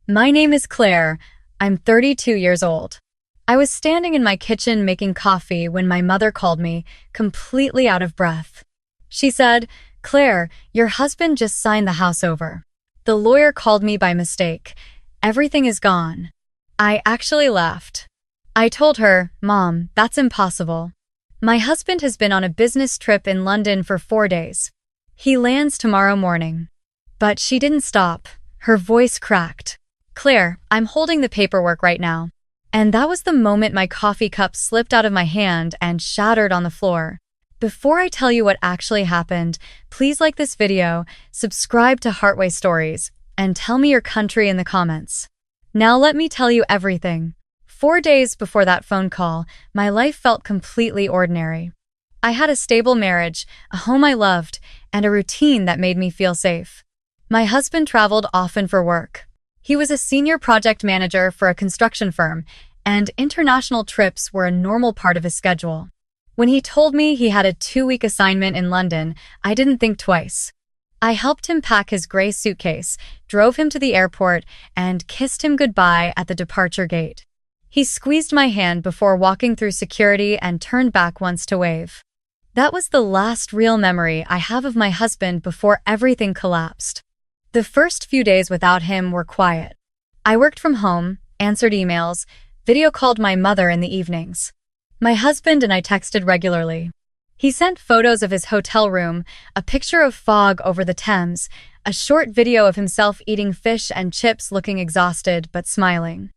My name is Claire. I'm 32 years old. I was standing in my kitchen making coffee when my mother called me, completely out of breath. She said, "Claire, your husband just signed the house over. The lawyer called me by mistake. Everything is gone." I actually laughed. I told her, "Mom, that's impossible. My husband has been on a business trip in London for 4 days. He lands tomorrow morning." But she didn't stop. Her voice cracked. "Claire, I'm holding the paperwork right now." And that was the moment my coffee cup slipped out of my hand and shattered on the floor. Before I tell you what actually happened, please like this video, subscribe to Heartway Stories, and tell me your country in the comments. Now let me tell you everything. 4 days before that phone call, my life felt completely ordinary. I had a stable marriage, a home I loved, and a routine that made me feel safe. My husband traveled often for work. He was a senior project manager for a construction firm, and international trips were a normal part of his schedule. When he told me he had a 2-week assignment in London, I didn't think twice. I helped him pack his gray suitcase, drove him to the airport, and kissed him goodbye at the departure gate. He squeezed my hand before walking through security and turned back once to wave. That was the last real memory I have of my husband before everything collapsed. The first few days without him were quiet. I worked from home, answered emails, video called my mother in the evenings. My husband and I texted regularly. He sent photos of his hotel room, a picture of fog over the Thames, a short video of himself eating fish and chips looking exhausted but smiling.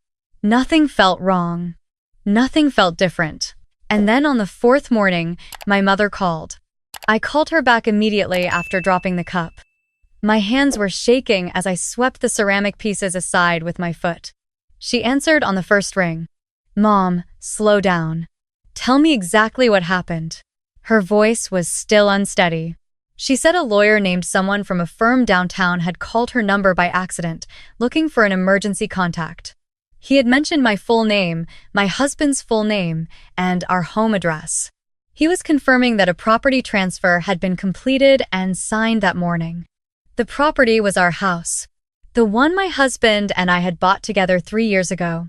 Nothing felt wrong. Nothing felt different. And then on the 4th morning, my mother called. I called her back immediately after dropping the cup. My hands were shaking as I swept the ceramic pieces aside with my foot. She answered on the first ring. "Mom, slow down. Tell me exactly what happened." Her voice was still unsteady. She said a lawyer named someone from a firm downtown had called her number by accident, looking for an emergency contact. He had mentioned my full name, my husband's full name, and our home address. He was confirming that a property transfer had been completed and signed that morning. The property was our house. The one my husband and I had bought together 3 years ago.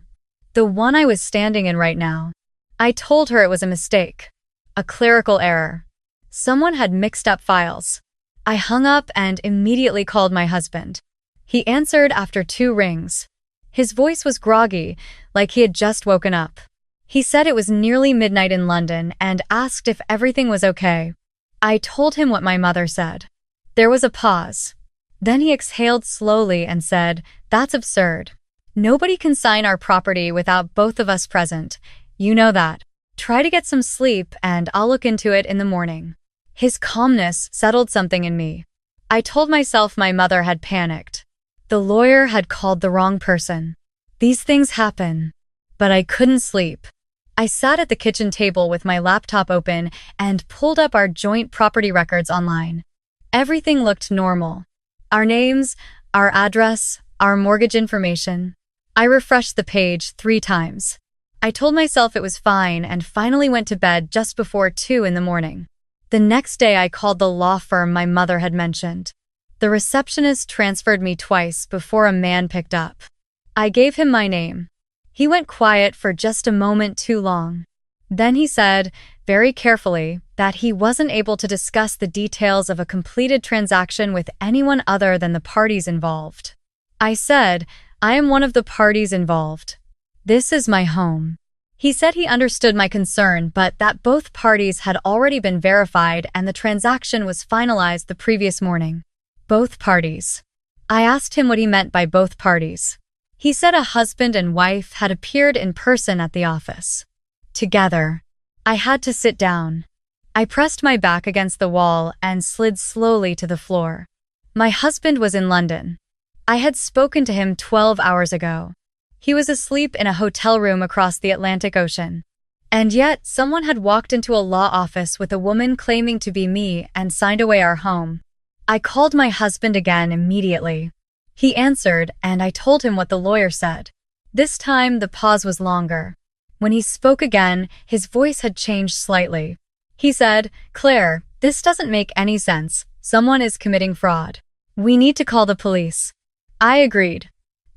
The one I was standing in right now. I told her it was a mistake. A clerical error. Someone had mixed up files. I hung up and immediately called my husband. He answered after 2 rings. His voice was groggy, like he had just woken up. He said it was nearly midnight in London and asked if everything was okay. I told him what my mother said. There was a pause. Then he exhaled slowly and said, "That's absurd. Nobody can sign our property without both of us present. You know that. Try to get some sleep and I'll look into it in the morning." His calmness settled something in me. I told myself my mother had panicked. The lawyer had called the wrong person. These things happen. But I couldn't sleep. I sat at the kitchen table with my laptop open and pulled up our joint property records online. Everything looked normal. Our names, our address, our mortgage information. I refreshed the page 3 times. I told myself it was fine and finally went to bed just before 2 in the morning. The next day I called the law firm my mother had mentioned. The receptionist transferred me twice before a man picked up. I gave him my name. He went quiet for just a moment too long. Then he said, very carefully, that he wasn't able to discuss the details of a completed transaction with anyone other than the parties involved. I said, "I am one of the parties involved. This is my home." He said he understood my concern, but that both parties had already been verified and the transaction was finalized the previous morning. Both parties. I asked him what he meant by both parties. He said a husband and wife had appeared in person at the office. Together. I had to sit down. I pressed my back against the wall and slid slowly to the floor. My husband was in London. I had spoken to him 12 hours ago. He was asleep in a hotel room across the Atlantic Ocean. And yet, someone had walked into a law office with a woman claiming to be me and signed away our home. I called my husband again immediately. He answered, and I told him what the lawyer said. This time, the pause was longer. When he spoke again, his voice had changed slightly. He said, "Claire, this doesn't make any sense. Someone is committing fraud. We need to call the police." I agreed.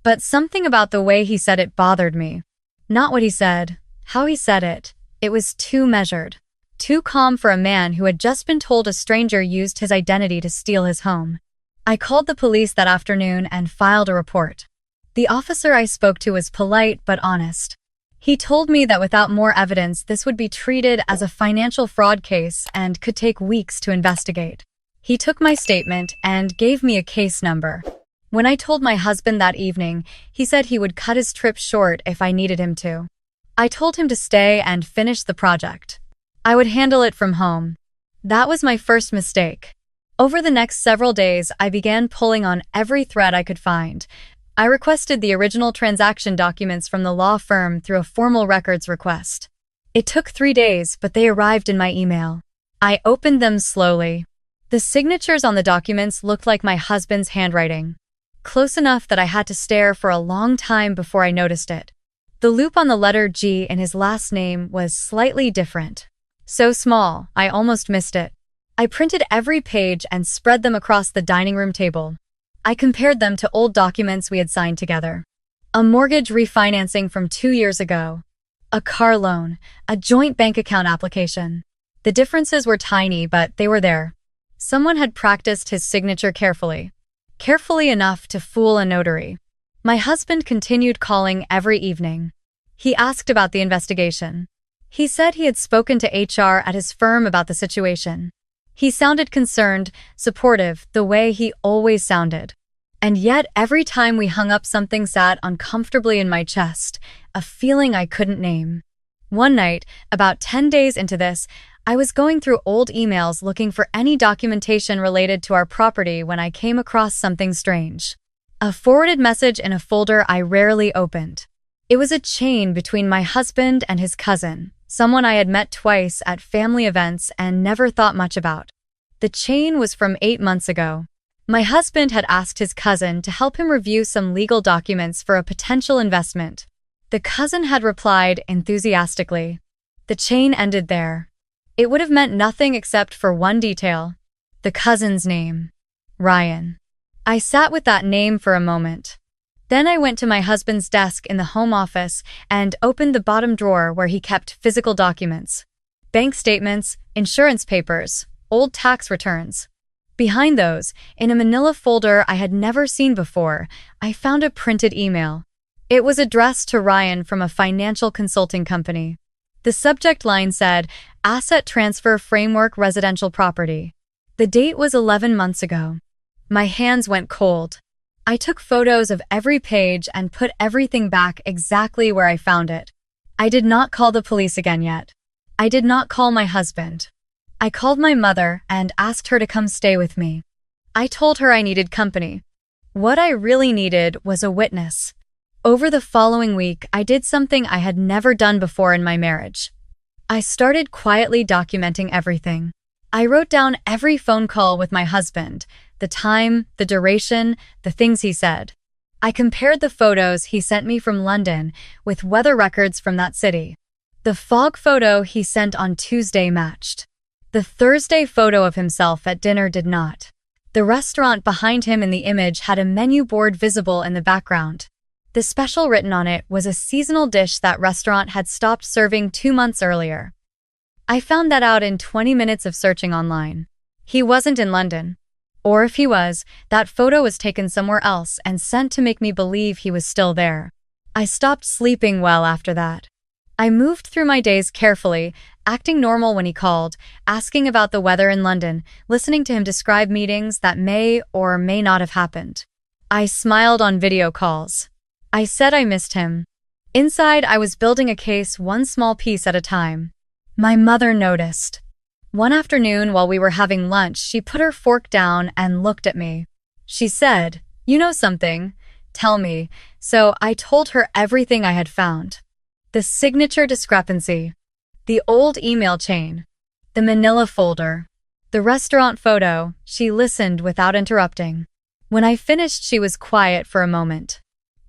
But something about the way he said it bothered me. Not what he said, how he said it. It was too measured. Too calm for a man who had just been told a stranger used his identity to steal his home. I called the police that afternoon and filed a report. The officer I spoke to was polite but honest. He told me that without more evidence, this would be treated as a financial fraud case and could take weeks to investigate. He took my statement and gave me a case number. When I told my husband that evening, he said he would cut his trip short if I needed him to. I told him to stay and finish the project. I would handle it from home. That was my first mistake. Over the next several days, I began pulling on every thread I could find. I requested the original transaction documents from the law firm through a formal records request. It took 3 days, but they arrived in my email. I opened them slowly. The signatures on the documents looked like my husband's handwriting. Close enough that I had to stare for a long time before I noticed it. The loop on the letter G in his last name was slightly different. So small, I almost missed it. I printed every page and spread them across the dining room table. I compared them to old documents we had signed together. A mortgage refinancing from 2 years ago. A car loan. A joint bank account application. The differences were tiny, but they were there. Someone had practiced his signature carefully. Carefully enough to fool a notary. My husband continued calling every evening. He asked about the investigation. He said he had spoken to HR at his firm about the situation. He sounded concerned, supportive, the way he always sounded. And yet, every time we hung up, something sat uncomfortably in my chest, a feeling I couldn't name. One night, about 10 days into this, I was going through old emails looking for any documentation related to our property when I came across something strange. A forwarded message in a folder I rarely opened. It was a chain between my husband and his cousin, someone I had met twice at family events and never thought much about. The chain was from 8 months ago. My husband had asked his cousin to help him review some legal documents for a potential investment. The cousin had replied enthusiastically. The chain ended there. It would have meant nothing except for one detail. The cousin's name. Ryan. I sat with that name for a moment. Then I went to my husband's desk in the home office and opened the bottom drawer where he kept physical documents. Bank statements, insurance papers, old tax returns. Behind those, in a manila folder I had never seen before, I found a printed email. It was addressed to Ryan from a financial consulting company. The subject line said, Asset Transfer Framework Residential Property. The date was 11 months ago. My hands went cold. I took photos of every page and put everything back exactly where I found it. I did not call the police again yet. I did not call my husband. I called my mother and asked her to come stay with me. I told her I needed company. What I really needed was a witness. Over the following week, I did something I had never done before in my marriage. I started quietly documenting everything. I wrote down every phone call with my husband, the time, the duration, the things he said. I compared the photos he sent me from London with weather records from that city. The fog photo he sent on Tuesday matched. The Thursday photo of himself at dinner did not. The restaurant behind him in the image had a menu board visible in the background. The special written on it was a seasonal dish that restaurant had stopped serving 2 months earlier. I found that out in 20 minutes of searching online. He wasn't in London. Or if he was, that photo was taken somewhere else and sent to make me believe he was still there. I stopped sleeping well after that. I moved through my days carefully, acting normal when he called, asking about the weather in London, listening to him describe meetings that may or may not have happened. I smiled on video calls. I said I missed him. Inside, I was building a case one small piece at a time. My mother noticed. One afternoon while we were having lunch, she put her fork down and looked at me. She said, "You know something? Tell me." So I told her everything I had found. The signature discrepancy. The old email chain. The manila folder. The restaurant photo. She listened without interrupting. When I finished, she was quiet for a moment.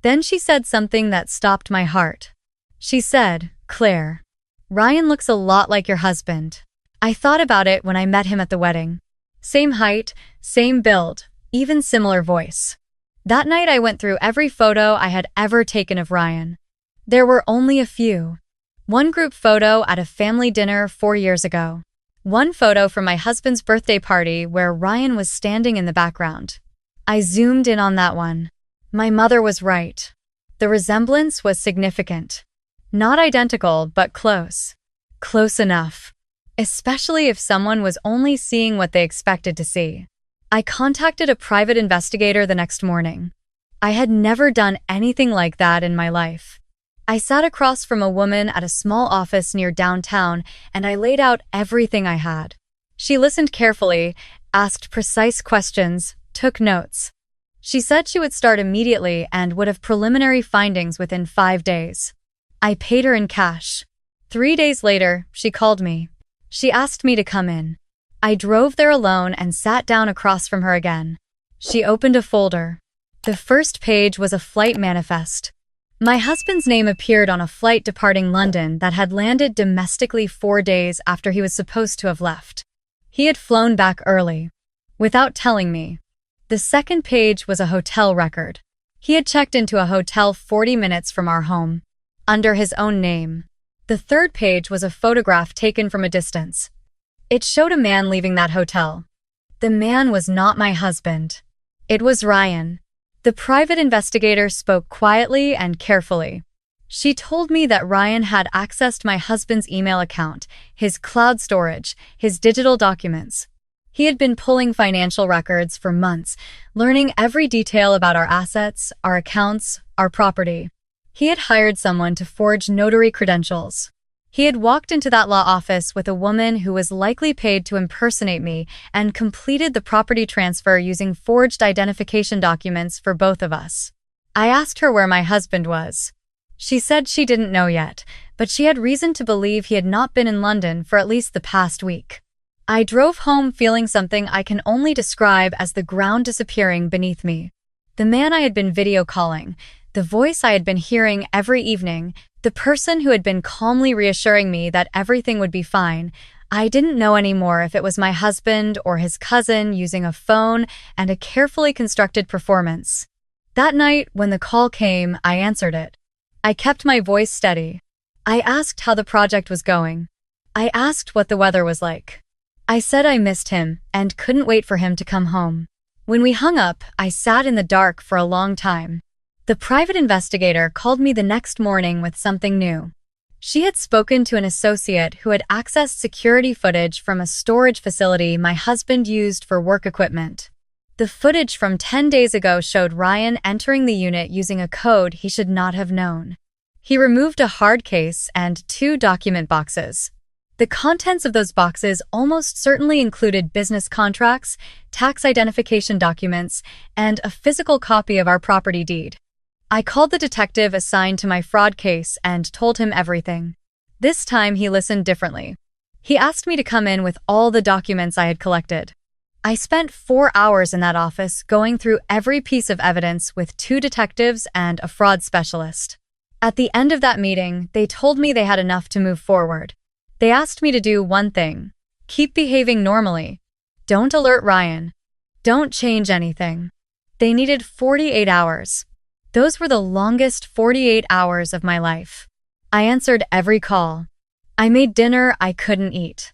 Then she said something that stopped my heart. She said, "Claire, Ryan looks a lot like your husband." I thought about it when I met him at the wedding. Same height, same build, even similar voice. That night I went through every photo I had ever taken of Ryan. There were only a few. One group photo at a family dinner 4 years ago. One photo from my husband's birthday party where Ryan was standing in the background. I zoomed in on that one. My mother was right. The resemblance was significant. Not identical, but close. Close enough. Especially if someone was only seeing what they expected to see. I contacted a private investigator the next morning. I had never done anything like that in my life. I sat across from a woman at a small office near downtown, and I laid out everything I had. She listened carefully, asked precise questions, took notes. She said she would start immediately and would have preliminary findings within 5 days. I paid her in cash. 3 days later, she called me. She asked me to come in. I drove there alone and sat down across from her again. She opened a folder. The first page was a flight manifest. My husband's name appeared on a flight departing London that had landed domestically 4 days after he was supposed to have left. He had flown back early, without telling me. The second page was a hotel record. He had checked into a hotel 40 minutes from our home, under his own name. The third page was a photograph taken from a distance. It showed a man leaving that hotel. The man was not my husband. It was Ryan. The private investigator spoke quietly and carefully. She told me that Ryan had accessed my husband's email account, his cloud storage, his digital documents. He had been pulling financial records for months, learning every detail about our assets, our accounts, our property. He had hired someone to forge notary credentials. He had walked into that law office with a woman who was likely paid to impersonate me and completed the property transfer using forged identification documents for both of us. I asked her where my husband was. She said she didn't know yet, but she had reason to believe he had not been in London for at least the past week. I drove home feeling something I can only describe as the ground disappearing beneath me. The man I had been video calling, the voice I had been hearing every evening, the person who had been calmly reassuring me that everything would be fine, I didn't know anymore if it was my husband or his cousin using a phone and a carefully constructed performance. That night, when the call came, I answered it. I kept my voice steady. I asked how the project was going. I asked what the weather was like. I said I missed him and couldn't wait for him to come home. When we hung up, I sat in the dark for a long time. The private investigator called me the next morning with something new. She had spoken to an associate who had accessed security footage from a storage facility my husband used for work equipment. The footage from 10 days ago showed Ryan entering the unit using a code he should not have known. He removed a hard case and 2 document boxes. The contents of those boxes almost certainly included business contracts, tax identification documents, and a physical copy of our property deed. I called the detective assigned to my fraud case and told him everything. This time he listened differently. He asked me to come in with all the documents I had collected. I spent 4 hours in that office going through every piece of evidence with 2 detectives and a fraud specialist. At the end of that meeting, they told me they had enough to move forward. They asked me to do one thing: keep behaving normally. Don't alert Ryan. Don't change anything. They needed 48 hours. Those were the longest 48 hours of my life. I answered every call. I made dinner I couldn't eat.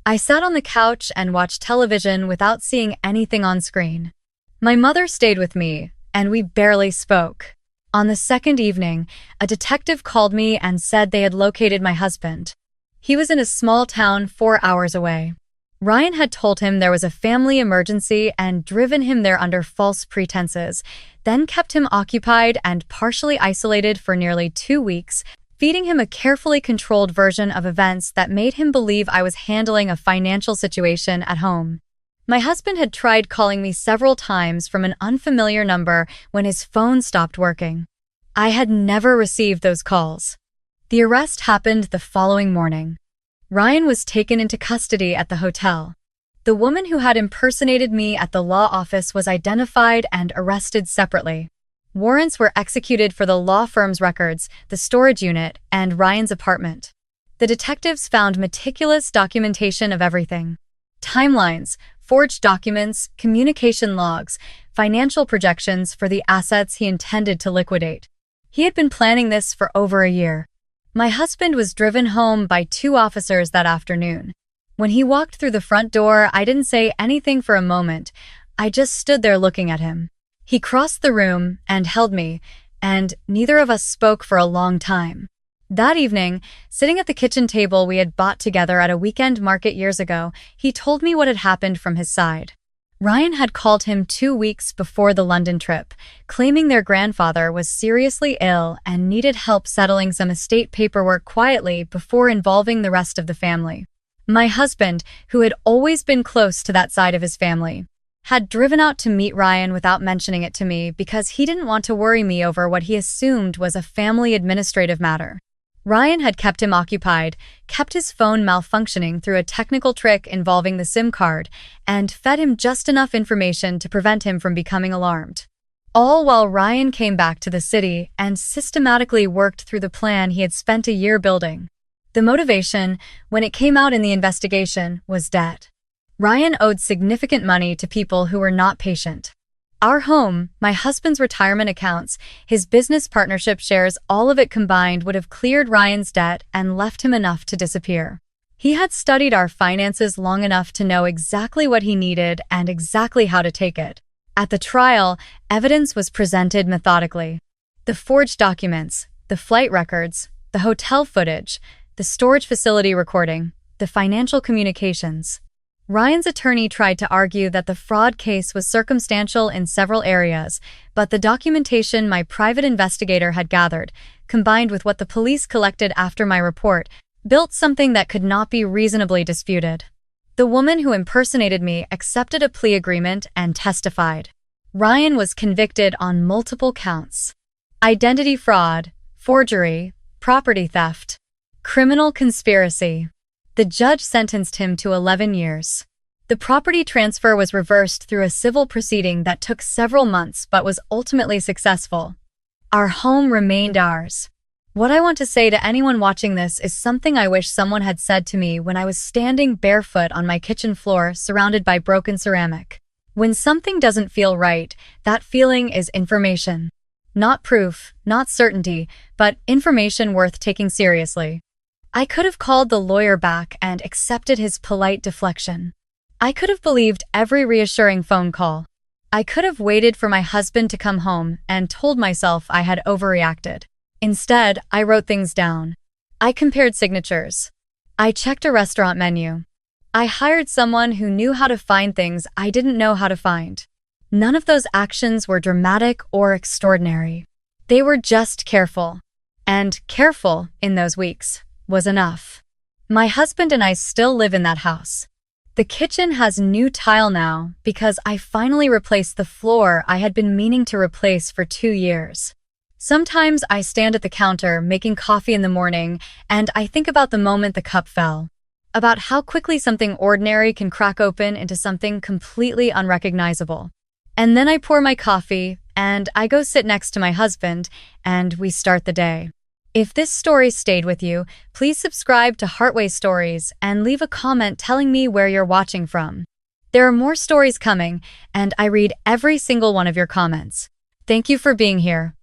I sat on the couch and watched television without seeing anything on screen. My mother stayed with me, and we barely spoke. On the second evening, a detective called me and said they had located my husband. He was in a small town 4 hours away. Ryan had told him there was a family emergency and driven him there under false pretenses, then kept him occupied and partially isolated for nearly 2 weeks, feeding him a carefully controlled version of events that made him believe I was handling a financial situation at home. My husband had tried calling me several times from an unfamiliar number when his phone stopped working. I had never received those calls. The arrest happened the following morning. Ryan was taken into custody at the hotel. The woman who had impersonated me at the law office was identified and arrested separately. Warrants were executed for the law firm's records, the storage unit, and Ryan's apartment. The detectives found meticulous documentation of everything: timelines, forged documents, communication logs, financial projections for the assets he intended to liquidate. He had been planning this for over a year. My husband was driven home by two officers that afternoon. When he walked through the front door, I didn't say anything for a moment. I just stood there looking at him. He crossed the room and held me, and neither of us spoke for a long time. That evening, sitting at the kitchen table we had bought together at a weekend market years ago, he told me what had happened from his side. Ryan had called him 2 weeks before the London trip, claiming their grandfather was seriously ill and needed help settling some estate paperwork quietly before involving the rest of the family. My husband, who had always been close to that side of his family, had driven out to meet Ryan without mentioning it to me because he didn't want to worry me over what he assumed was a family administrative matter. Ryan had kept him occupied, kept his phone malfunctioning through a technical trick involving the SIM card, and fed him just enough information to prevent him from becoming alarmed. All while Ryan came back to the city and systematically worked through the plan he had spent a year building. The motivation, when it came out in the investigation, was debt. Ryan owed significant money to people who were not patient. Our home, my husband's retirement accounts, his business partnership shares, all of it combined would have cleared Ryan's debt and left him enough to disappear. He had studied our finances long enough to know exactly what he needed and exactly how to take it. At the trial, evidence was presented methodically. The forged documents, the flight records, the hotel footage, the storage facility recording, the financial communications. Ryan's attorney tried to argue that the fraud case was circumstantial in several areas, but the documentation my private investigator had gathered, combined with what the police collected after my report, built something that could not be reasonably disputed. The woman who impersonated me accepted a plea agreement and testified. Ryan was convicted on multiple counts: identity fraud, forgery, property theft, criminal conspiracy. The judge sentenced him to 11 years. The property transfer was reversed through a civil proceeding that took several months but was ultimately successful. Our home remained ours. What I want to say to anyone watching this is something I wish someone had said to me when I was standing barefoot on my kitchen floor surrounded by broken ceramic. When something doesn't feel right, that feeling is information. Not proof, not certainty, but information worth taking seriously. I could have called the lawyer back and accepted his polite deflection. I could have believed every reassuring phone call. I could have waited for my husband to come home and told myself I had overreacted. Instead, I wrote things down. I compared signatures. I checked a restaurant menu. I hired someone who knew how to find things I didn't know how to find. None of those actions were dramatic or extraordinary. They were just careful. And careful, in those weeks, was enough. My husband and I still live in that house. The kitchen has new tile now because I finally replaced the floor I had been meaning to replace for 2 years. Sometimes I stand at the counter making coffee in the morning and I think about the moment the cup fell, about how quickly something ordinary can crack open into something completely unrecognizable. And then I pour my coffee and I go sit next to my husband and we start the day. If this story stayed with you, please subscribe to Heartway Stories and leave a comment telling me where you're watching from. There are more stories coming, and I read every single one of your comments. Thank you for being here.